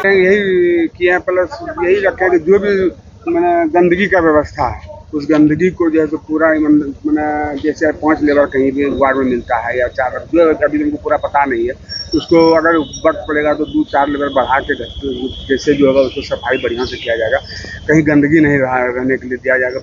यही किए हैं, प्लस यही रखें कि जो भी मैंने गंदगी का व्यवस्था है उस गंदगी को जो है तो पूरा मैंने जैसे 5 लेबर कहीं भी वार्ड में मिलता है या 4, जो अभी उनको पूरा पता नहीं है उसको अगर वक्त पड़ेगा तो 2-4 लेबर बढ़ा के जैसे भी होगा उसको सफाई बढ़िया से किया जाएगा। कहीं गंदगी नहीं रहने के लिए दिया जाएगा।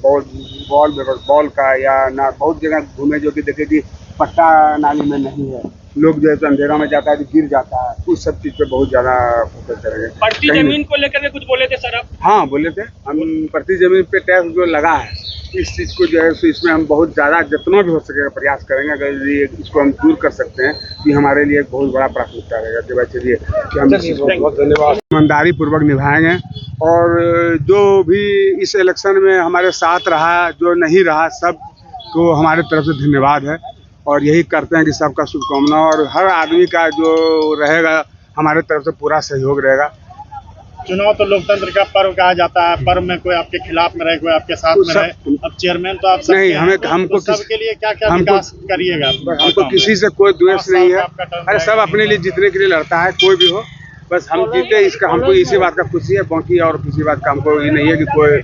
बॉल का या ना बहुत जगह घूमे जो कि देखे कि पट्टा नाली में नहीं है, लोग जो है तो अंधेरा में जाता है तो गिर जाता है, उस सब चीज पे बहुत ज्यादा फोकस करेंगे। प्रति जमीन को लेकर के कुछ बोले थे सर आप? हाँ बोले थे, हम प्रति जमीन पे टैक्स जो लगा है इस चीज को जो है तो इसमें हम बहुत ज्यादा जितना भी हो सकेगा प्रयास करेंगे। अगर ये इसको हम दूर कर सकते हैं तो हमारे लिए एक बहुत बड़ा प्राथमिकता रहेगा कि भाई चलिए कि हम बहुत धन्यवाद ईमानदारी पूर्वक निभाएंगे। और जो भी इस इलेक्शन में हमारे साथ रहा, जो नहीं रहा, सब को हमारे तरफ से धन्यवाद है और यही करते हैं कि सबका शुभकामना और हर आदमी का जो रहेगा हमारे तरफ से पूरा सहयोग रहेगा। चुनाव तो लोकतंत्र का पर्व कहा जाता है, पर्व में कोई आपके खिलाफ में रहे, कोई आपके साथ में रहे। अब चेयरमैन तो आप नहीं, हमको सबके लिए क्या विकास करिएगा? हमको किसी से कोई द्वेष नहीं है, अरे सब अपने लिए जीतने के लिए लड़ता है, कोई भी हो, बस हम जीते इसका हमको इसी बात का खुशी है। बाकी और किसी बात का हमको ये नहीं है कि कोई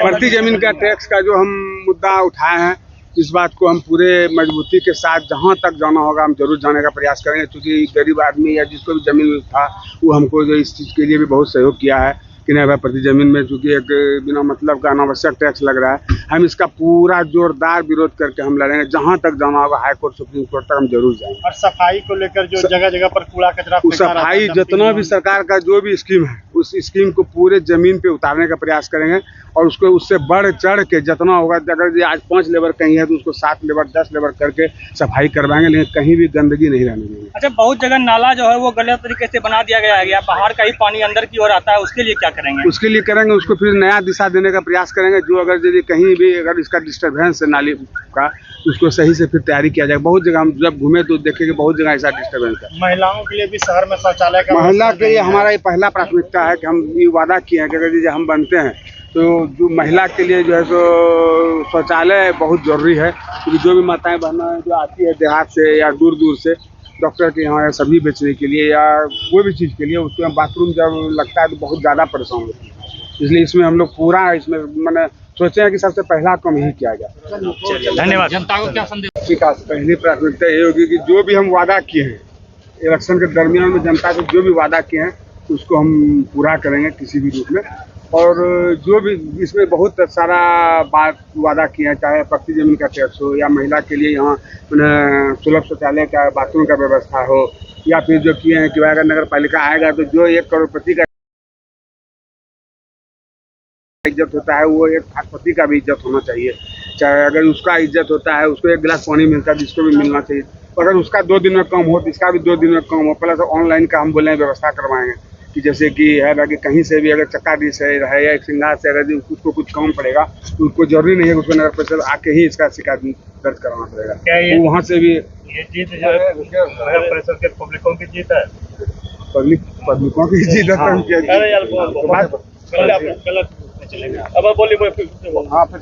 प्रति जमीन का टैक्स का जो हम मुद्दा उठाए हैं इस बात को हम पूरे मजबूती के साथ जहां तक जाना होगा हम जरूर जाने का प्रयास करेंगे, क्योंकि गरीब आदमी या जिसको भी जमीन था वो हमको जो इस चीज़ के लिए भी बहुत सहयोग किया है कि नहीं भाई प्रति जमीन में चूंकि एक बिना मतलब का अनावश्यक टैक्स लग रहा है, हम इसका पूरा जोरदार विरोध करके हम लड़ेंगे। जहां तक जाना होगा हाई कोर्ट, सुप्रीम कोर्ट तक हम जरूर जाएंगे। और सफाई को लेकर जो जगह जगह पर कूड़ा कचरा सफाई जितना भी सरकार का जो भी स्कीम है उस स्कीम को पूरे जमीन पे उतारने का प्रयास करेंगे और उसको उससे बढ़ चढ़ के जितना होगा, अगर आज 5 लेबर कहीं है तो उसको 7 लेबर 10 लेबर करके सफाई करवाएंगे, लेकिन कहीं भी गंदगी नहीं रहने देंगे। अच्छा, बहुत जगह नाला जो है वो गलत तरीके से बना दिया गया है, बाहर का ही पानी अंदर की ओर आता है, उसके लिए क्या करेंगे? उसके लिए करेंगे, उसको फिर नया दिशा देने का प्रयास करेंगे। जो अगर यदि कहीं भी अगर इसका डिस्टर्बेंस है नाली का उसको सही से फिर तैयारी किया जाए। बहुत जगह हम जब घूमे तो देखे कि बहुत जगह ऐसा डिस्टर्बेंस है। महिलाओं के लिए भी शहर में शौचालय का महिला के लिए हमारा ये पहला प्राथमिकता है कि हम ये वादा किए हैं कि अगर हम बनते हैं तो जो महिला के लिए जो है तो शौचालय बहुत जरूरी है, क्योंकि जो भी माताएं बहनें जो आती है देहात से या दूर दूर से डॉक्टर के यहाँ सब्जी बेचने के लिए या कोई भी चीज़ के लिए, उसके बाथरूम जब लगता है तो बहुत ज़्यादा परेशान होती है। इसलिए इसमें हम लोग पूरा इसमें मैंने सोचे हैं कि सबसे पहला काम यही किया जाए। धन्यवाद। जनता को क्या संदेश? विकास पहली प्राथमिकता ये होगी कि जो भी हम वादा किए हैं इलेक्शन के दरमियान में जनता से जो भी वादा किए हैं उसको हम पूरा करेंगे किसी भी रूप में। और जो भी इसमें बहुत सारा बात वादा किया है, चाहे प्रति जमीन का टैक्स हो या महिला के लिए यहाँ सुलभ शौचालय का बाथरूम का व्यवस्था हो, या फिर जो किए हैं कि अगर नगर पालिका आएगा तो जो 1 करोड़पति का इज्जत होता है वो एक खासपति का भी इज्जत होना चाहिए। चाहे अगर उसका इज्जत होता है उसको 1 गिलास पानी मिलता है जिसको भी मिलना चाहिए, अगर उसका 2 दिन में कम हो तो इसका भी 2 दिन में कम हो। प्लस ऑनलाइन का हम बोले व्यवस्था करवाएंगे कि जैसे कि है ना कि कहीं से भी अगर चक्का से है या एक सिंगार से अगर उसको कुछ कम पड़ेगा तो उसको जरूरी नहीं है उसको नगर परिषद आके ही इसका शिकायत दर्ज करवाना पड़ेगा। तो वहाँ से भी ये जीत जो है नगर परिषद के पब्लिकों की जीत है, पब्लिकों की जीत है। अब बोलिए हाँ फिर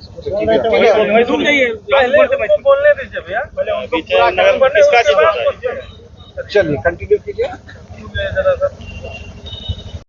बोलने दीजिए भैया, चलिए कंटिन्यू कीजिए।